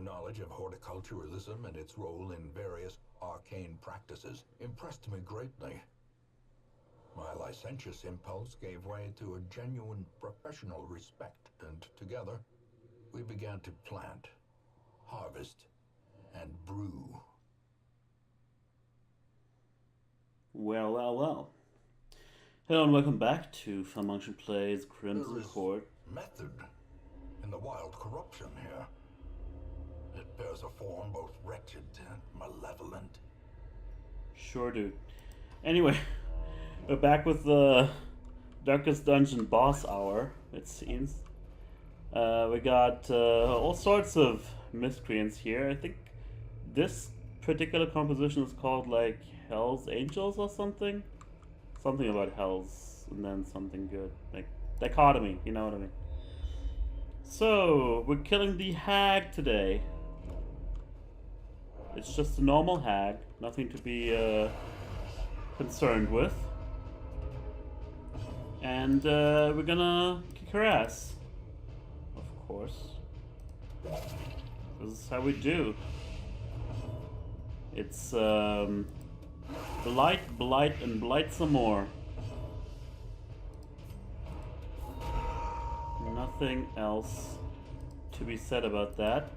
knowledge of horticulturalism and its role in various arcane practices impressed me greatly. My licentious impulse gave way to a genuine professional respect, and together we began to plant, harvest, and brew. Well, well, well. Hello and welcome back to falmunction Plays Crimson Court. Method in the wild corruption here. It bears a form both wretched and malevolent. Sure, dude. Anyway, we're back with the Darkest Dungeon boss hour, it seems. We got all sorts of miscreants here. I think this particular composition is called like Hell's Angels or something. Something about Hell's and then something good. Like dichotomy, you know what I mean. So, we're killing the hag today. It's just a normal hag, nothing to be concerned with. And we're gonna kick her ass. Of course. This is how we do. It's blight, blight, and blight some more. Nothing else to be said about that.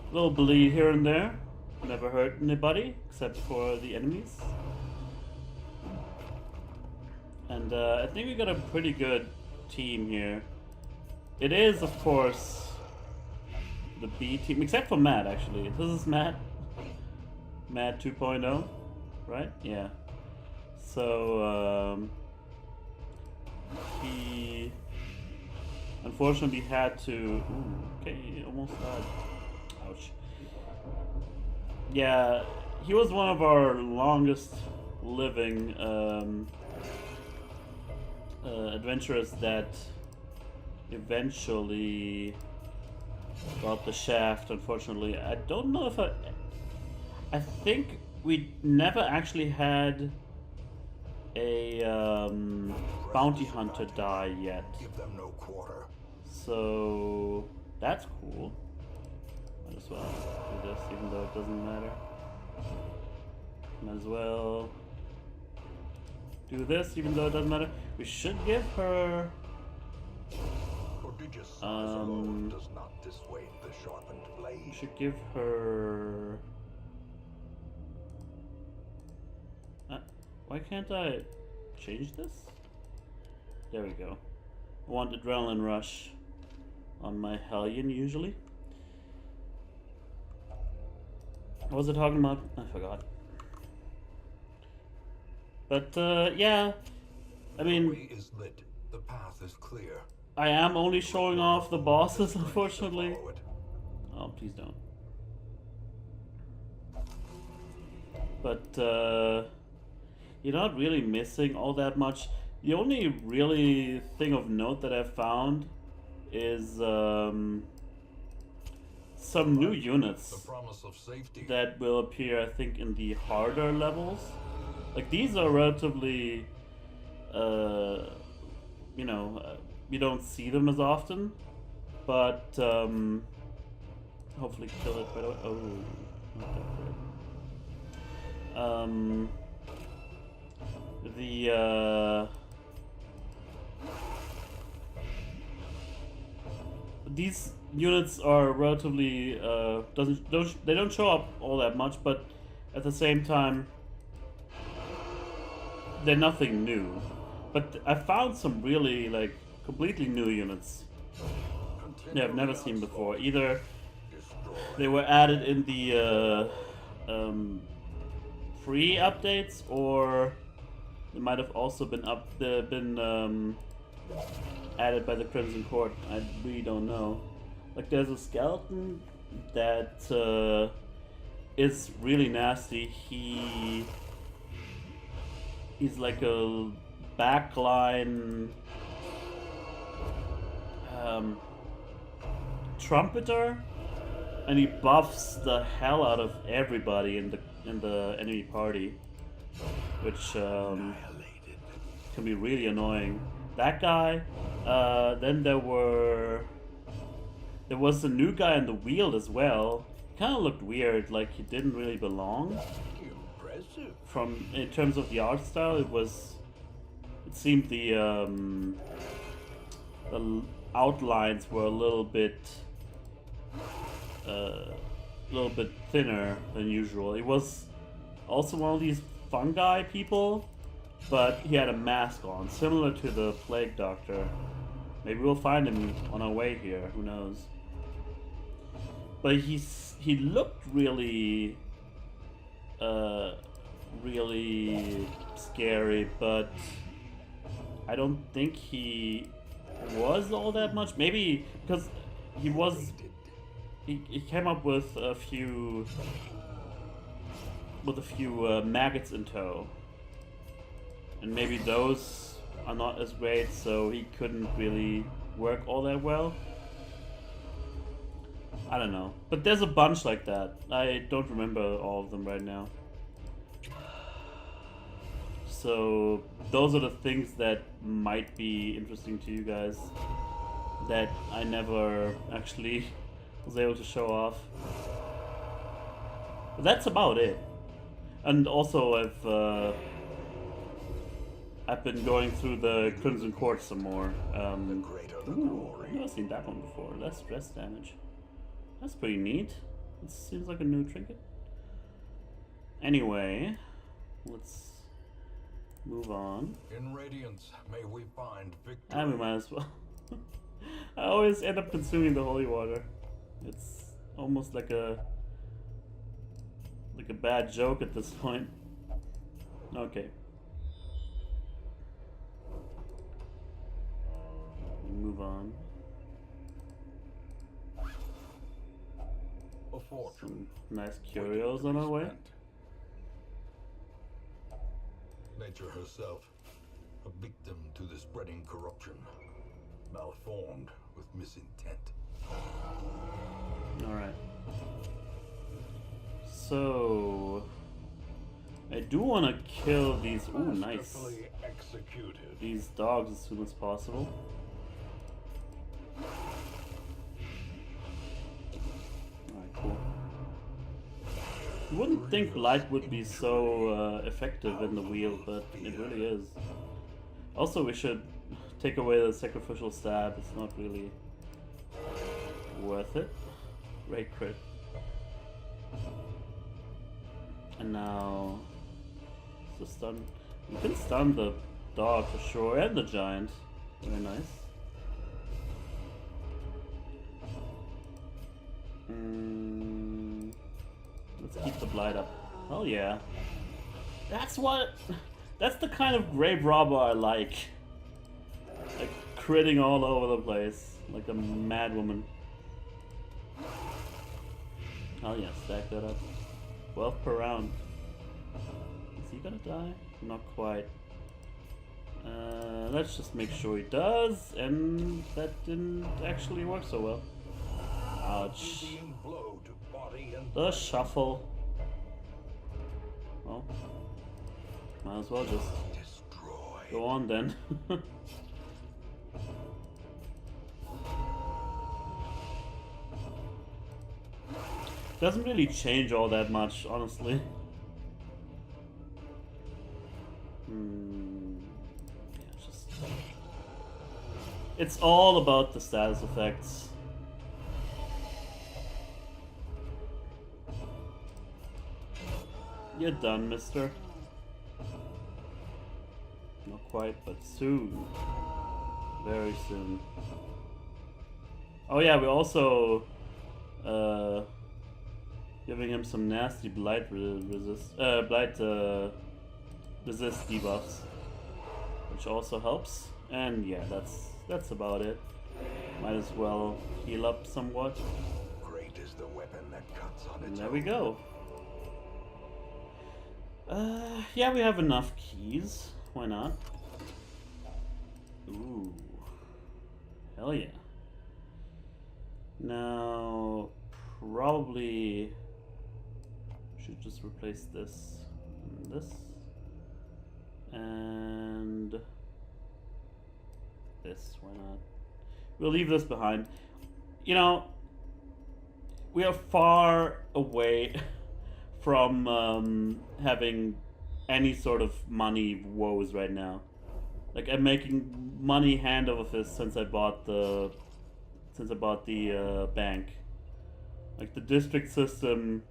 A little bleed here and there. Never hurt anybody except for the enemies. And I think we got a pretty good team here. It is, of course, the B team, except for Matt, actually. This is Matt. Matt 2.0, right? Yeah. So, he unfortunately had to... Ooh, okay, almost died. Ouch. Yeah, he was one of our longest living adventurers that eventually got the shaft, unfortunately. I don't know if I think we never actually had a bounty hunter die yet. Give them no quarter. So that's cool. Might as well do this, even though it doesn't matter. Might as well do this, even though it doesn't matter. We should give her. Prodigious size alone does not dissuade the sharpened blade. We should give her. Why can't I change this? There we go. I want adrenaline rush on my Hellion usually. What was I talking about? I forgot. But yeah, I mean, The way is lit. The path is clear. I am only showing off the bosses, unfortunately. Follow it. Oh, please don't. But you're not really missing all that much. The only really thing of note that I've found is some new units The promise of safety. that will appear, I think, in the harder levels. Like, these are relatively, you know, you don't see them as often, but hopefully kill it right away. Oh, not that great. These units are relatively they don't show up all that much, but at the same time they're nothing new. But I found some really like completely new units that I've never seen before. Either they were added in the free updates, or they might have also been added by the Crimson Court. I really don't know. Like, there's a skeleton that is really nasty. He's like a backline trumpeter, and he buffs the hell out of everybody in the enemy party, which can be really annoying. That guy. Then there were There was a new guy in the wheel as well. Kind of looked weird, like he didn't really belong. Impressive. From in terms of the art style, it seemed the outlines were a little bit thinner than usual. He was also one of these fungi people, but he had a mask on, similar to the Plague Doctor. Maybe we'll find him on our way here, who knows. But he looked really really scary, but I don't think he was all that much. Maybe because he came up with a few maggots in tow, and maybe those are not as great, so he couldn't really work all that well. I don't know, but there's a bunch like that. I don't remember all of them right now. So those are the things that might be interesting to you guys that I never actually was able to show off. But that's about it. And also I've been going through the Crimson Court some more. Ooh, I've never seen that one before. Less stress damage. That's pretty neat. It seems like a new trinket. Anyway, let's move on. In Radiance, may we find victory. And we might as well. I always end up consuming the holy water. It's almost like a bad joke at this point. Okay. Move on. A fortune. Some nice curios on our way. Nature herself, a victim to the spreading corruption, malformed with misintent. Alright. So I do want to kill these. Ooh, nice. Masterfully executed. These dogs as soon as possible. Alright, cool. You wouldn't think light would be so effective in the wheel, but it really is. Also, we should take away the sacrificial stab. It's not really worth it. Great crit. And now, it's a stun. You can stun the dog for sure, and the giant. Very nice. Let's keep the blight up. Oh yeah. That's the kind of grave robber I like. Like critting all over the place, like a mad woman. Oh yeah, stack that up. 12 per round. Is he gonna die? Not quite. Let's just make sure he does, and that didn't actually work so well. Ouch. The shuffle. Well, might as well just go on then. Doesn't really change all that much, honestly. It's all about the status effects. You're done, mister. Not quite, but soon. Very soon. Oh yeah, we also giving him some nasty blight resist debuffs, which also helps. And yeah, that's about it. Might as well heal up somewhat. Great is the weapon that cuts on And its there we own. go. Yeah, we have enough keys. Why not? Ooh. Hell yeah. Now, probably should just replace this and this. And this, why not? We'll leave this behind. You know, we are far away from having any sort of money woes right now. Like, I'm making money hand over fist since I bought the bank. Like, the district system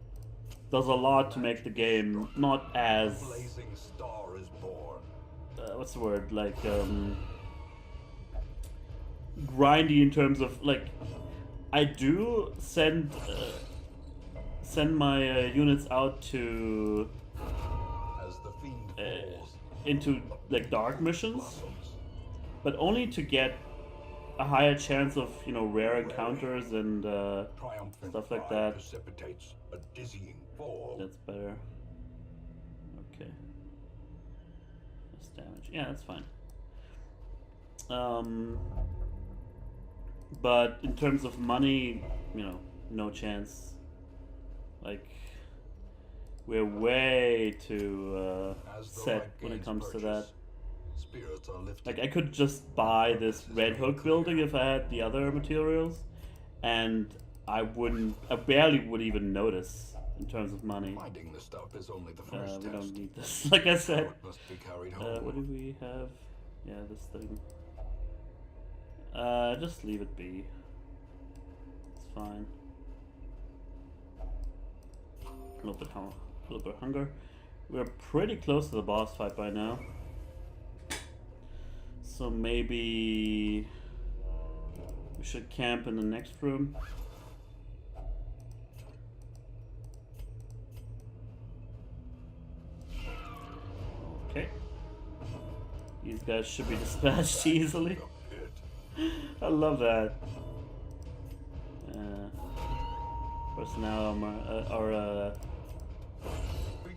does a lot to make the game not as blazing star is born. what's the word, like grindy in terms of, like, I do send my units out to As the fiend falls, into like dark missions, blossoms. but only to get a higher chance of, you know, rare encounters and Triumphant stuff like pride that. precipitates a dizzying fall. That's better. Okay. Less damage. Yeah, that's fine. But in terms of money, you know, no chance. Like, we're way too As the set light when it gains comes to that. purchase, spirits are lifted. Like, I could just buy this Red Hook building if I had the other materials, and I barely would even notice in terms of money. Finding the stuff is only the first We test. don't need this, like I said. Now it must be carried home. What do we have? Yeah, this thing. Just leave it be. It's fine. A little bit of hunger. We're pretty close to the boss fight by now. So maybe we should camp in the next room. Okay. These guys should be dispatched easily. I love that. Of course, now our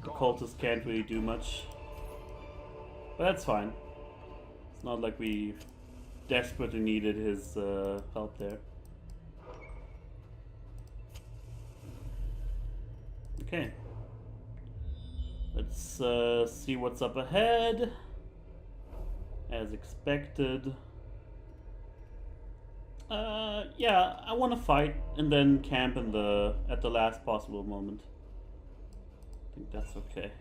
cultists can't really do much. But that's fine. It's not like we desperately needed his help there. Okay. Let's see what's up ahead. As expected. Yeah, I want to fight and then camp in at the last possible moment. I think that's okay.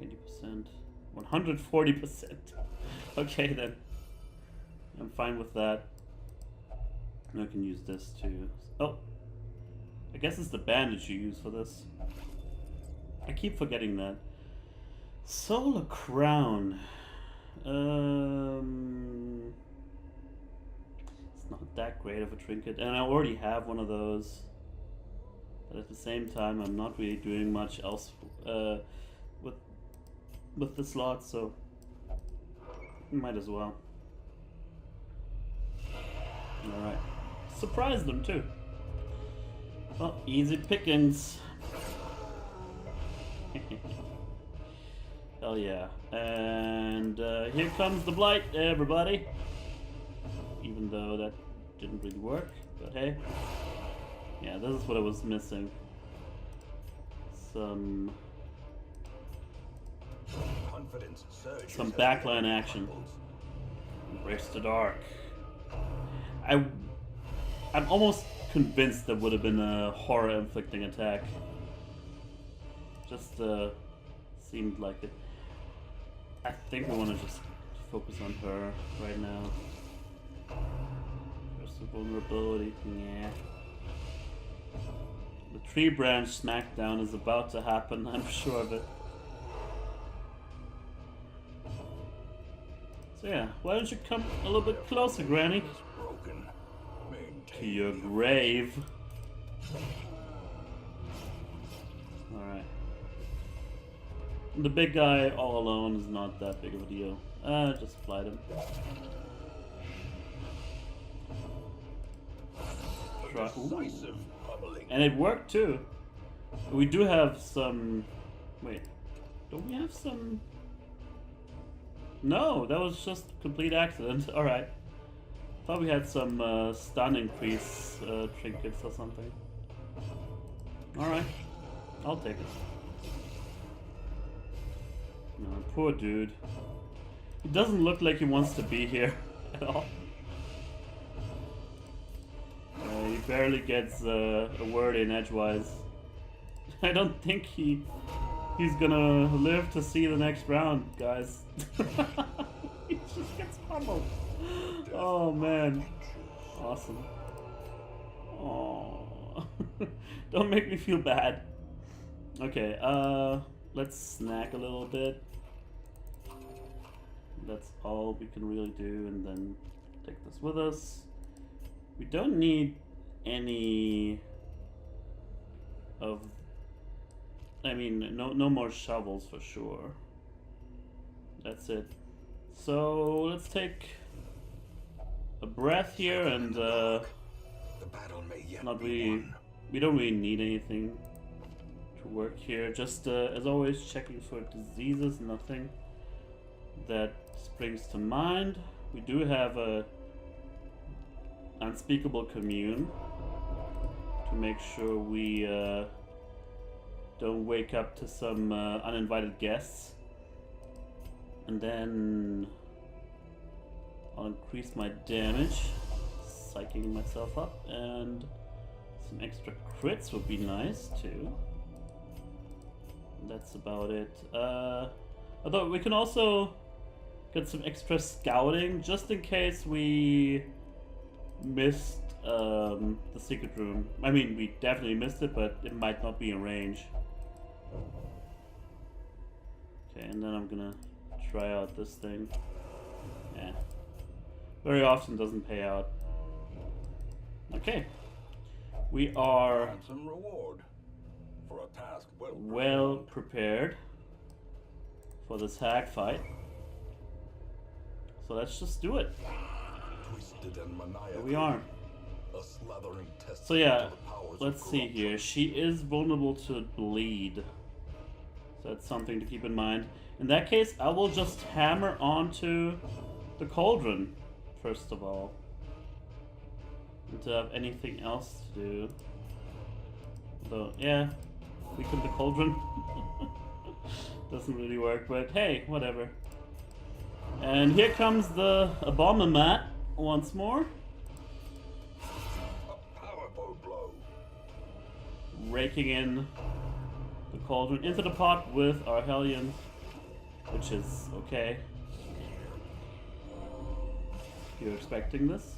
80%, 140%. Okay then, I'm fine with that. I can use this too. Oh, I guess it's the bandage you use for this. I keep forgetting that. Solar Crown. It's not that great of a trinket, and I already have one of those. But at the same time, I'm not really doing much else with the slot, so might as well. All right, surprise them too. Well, easy pickings. Hell yeah. And here comes the blight, everybody. Even though that didn't really work, but hey. Yeah, this is what I was missing. Some Confidence surges some as backline the action. crumbles. Embrace the dark. I'm almost convinced that would have been a horror inflicting attack. Just seemed like it. I think we want to just focus on her right now. There's the vulnerability. Yeah. The tree branch smackdown is about to happen, I'm sure of it. So yeah, why don't you come a little bit closer, Granny? Is broken. Maintain To your the grave. Alright. The big guy all alone is not that big of a deal. Just fight him. Try. Ooh. decisive pummeling. And it worked too. We do have some. Wait. Don't we have some. No, that was just complete accident. Alright. Thought we had some stun increase trinkets or something. Alright. I'll take it. No, poor dude. He doesn't look like he wants to be here at all. barely gets a word in edgewise. I don't think he's gonna live to see the next round, guys. He just gets pummeled. Oh man, awesome. Oh, don't make me feel bad. Okay, let's snack a little bit. That's all we can really do, and then take this with us. We don't need any of... I mean, no more shovels for sure. That's it. So let's take a breath here, and the battle may yet not be really. won. We don't really need anything to work here. Just as always, checking for diseases. Nothing that springs to mind. We do have a unspeakable commune to make sure we don't wake up to some uninvited guests. And then I'll increase my damage, psyching myself up, and some extra crits would be nice too. That's about it. Although we can also get some extra scouting just in case we missed the secret room. I mean, we definitely missed it, but it might not be in range. Okay, and then I'm gonna try out this thing. Yeah. Very often doesn't pay out. We are Handsome reward for a task well prepared for this hag fight. So let's just do it. Twisted and maniacal. Here we are. A slathering test So yeah, to the powers of let's see corruption. here. She is vulnerable to bleed. So that's something to keep in mind. In that case, I will just hammer onto the cauldron, first of all. And to have anything else to do. Though, yeah, weaken the cauldron. Doesn't really work, but hey, whatever. And here comes the Abominat once more. A powerful blow. Raking in the cauldron into the pot with our Hellion, which is okay. You're expecting this?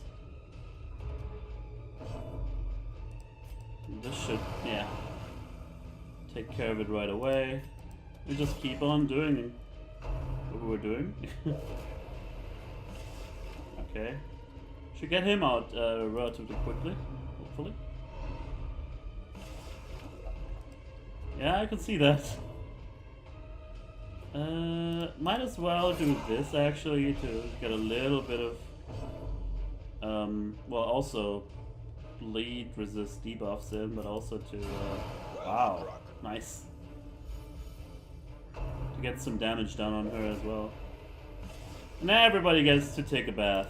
This should, yeah, take care of it right away. We just keep on doing what we're doing. Okay. Should get him out relatively quickly, hopefully. Yeah, I can see that. Might as well do this actually to get a little bit of, well, also bleed resist debuffs in, but also to, wow, nice. To get some damage done on her as well. And now everybody gets to take a bath.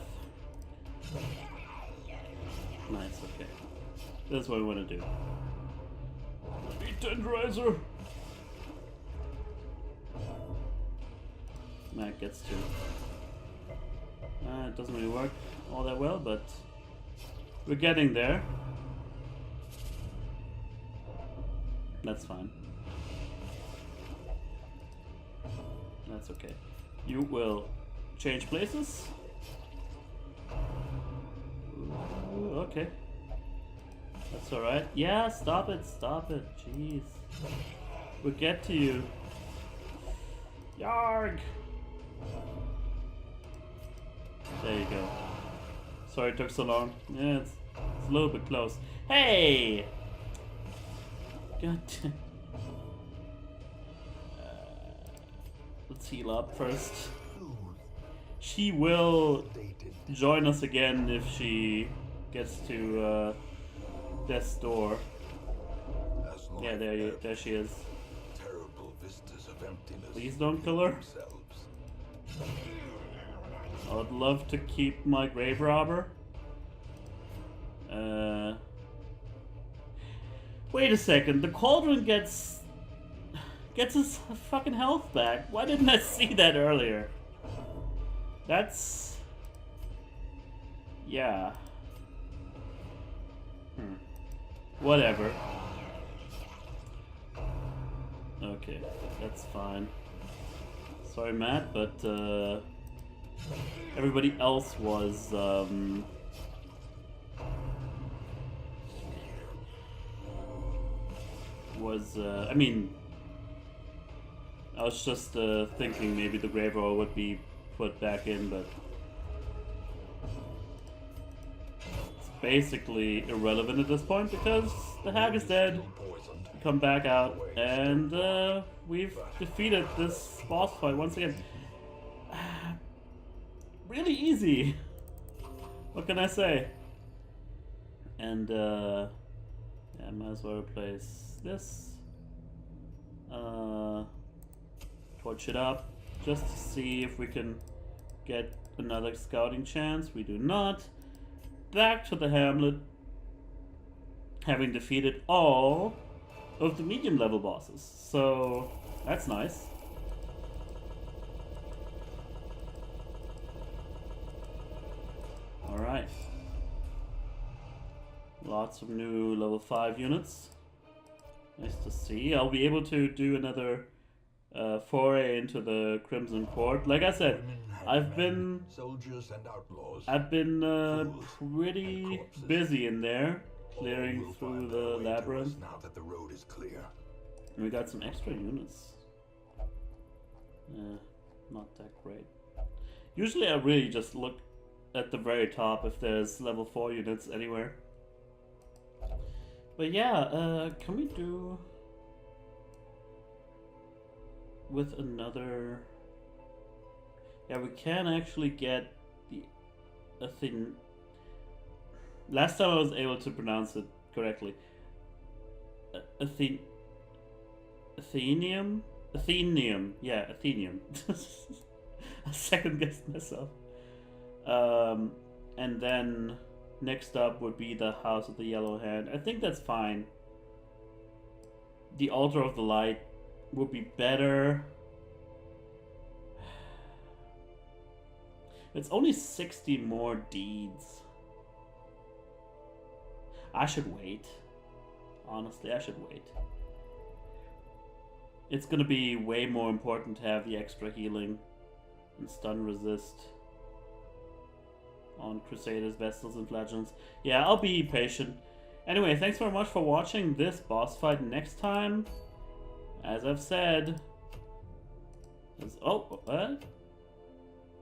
Nice, okay. That's what we want to do. Tenderizer! Matt gets to. It doesn't really work all that well, but we're getting there. That's fine. That's okay. You will change places. Ooh, okay. That's alright. Yeah, stop it, stop it. Jeez. We'll get to you. Yarg! There you go. Sorry it took so long. Yeah, it's a little bit close. Hey! God damn. Let's heal up first. She will join us again if she gets to death's door. Yeah, there she is. Terrible vistas of emptiness. Please don't kill her. themselves. I would love to keep my grave robber. Wait a second. The cauldron gets his fucking health back. Why didn't I see that earlier? That's... yeah. Whatever. Okay, that's fine. Sorry, Matt, but everybody else was I mean, I was just thinking maybe the grave roll would be put back in, but it's basically irrelevant at this point because the hag is dead. We come back out, and we've defeated this boss fight once again. Really easy. What can I say? And yeah, I might as well replace this. Torch it up just to see if we can get another scouting chance. We do not. Back to the hamlet, having defeated all of the medium level bosses. So that's nice. Alright. Lots of new level 5 units. Nice to see. I'll be able to do another foray into the Crimson Court. Like I said, I've been soldiers and outlaws. I've been pretty busy in there, clearing through the labyrinth. Now that the road is clear. And we got some extra units. Not that great. Usually I really just look at the very top if there's level 4 units anywhere. But yeah, can we do with another? Yeah, we can actually get a thing. Last time I was able to pronounce it correctly. Athenium? Yeah, Athenium. I second guessed myself. And then next up would be the House of the Yellow Hand. I think that's fine. The Altar of the Light would be better. It's only 60 more deeds. I should wait. Honestly, I should wait. It's gonna be way more important to have the extra healing and stun resist on Crusaders, Vestals, and Flagellants. Yeah, I'll be patient. Anyway, thanks very much for watching this boss fight. Next time, as I've said,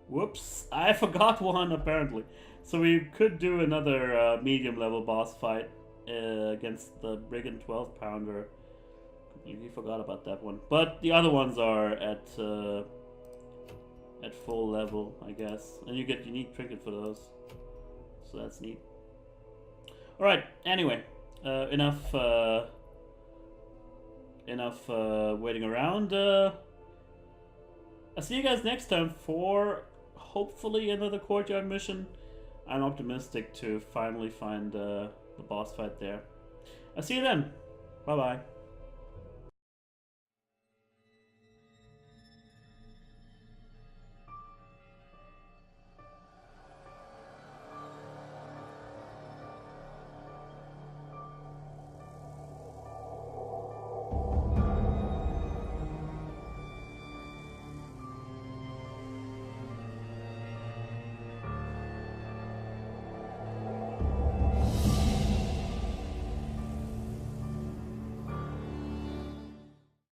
whoops, I forgot one apparently. So we could do another medium level boss fight against the Brigand 12 pounder. Completely forgot about that one. But the other ones are at full level, I guess. And you get unique trinket for those. So that's neat. Alright, anyway. Enough waiting around. I'll see you guys next time for hopefully another courtyard mission. I'm optimistic to finally find the boss fight there. I'll see you then. Bye bye.